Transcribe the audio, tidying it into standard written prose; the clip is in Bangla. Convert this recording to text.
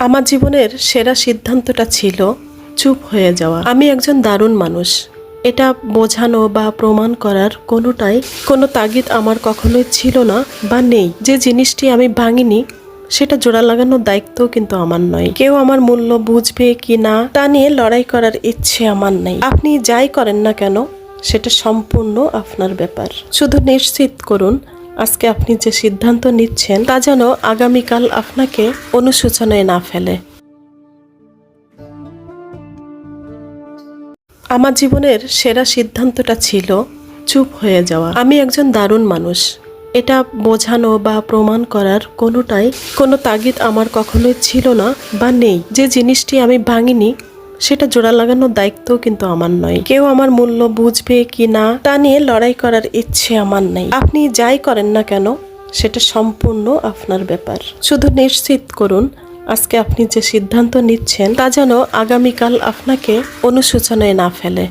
আমার জীবনের সেরা সিদ্ধান্তটা ছিল চুপ হয়ে যাওয়া। আমি একজন দারুণ মানুষ, এটা বোঝানো বা প্রমাণ করার কোনো তাগিদ আমার কখনোই ছিল না বা নেই। যে জিনিসটি আমি ভাঙিনি সেটা জোড়া লাগানোর দায়িত্ব কিন্তু আমার নয়। কেউ আমার মূল্য বুঝবে কি না তা নিয়ে লড়াই করার ইচ্ছে আমার নেই। আপনি যাই করেন না কেন সেটা সম্পূর্ণ আপনার ব্যাপার। শুধু নিশ্চিত করুন আজকে আপনি যে সিদ্ধান্ত নিচ্ছেন তা যেন আগামীকাল আপনাকে অনুশোচনায় না ফেলে। আমার জীবনের সেরা সিদ্ধান্তটা ছিল চুপ হয়ে যাওয়া। আমি একজন দারুণ মানুষ, এটা বোঝানো বা প্রমাণ করার কোনো তাগিদ আমার কখনোই ছিল না বা নেই। যে জিনিসটি আমি ভাঙিনি সেটা জোড়া লাগানোর দায়িত্ব কিন্তু আমার নয়। কেউ আমার মূল্য বুঝবে কি না তা নিয়ে লড়াই করার ইচ্ছে আমার নেই। আপনি যাই করেন না কেন সেটা সম্পূর্ণ আপনার ব্যাপার। শুধু নিশ্চিত করুন আজকে আপনি যে সিদ্ধান্ত নিচ্ছেন তা যেন আগামীকাল আপনাকে অনুশোচনায় না ফেলে।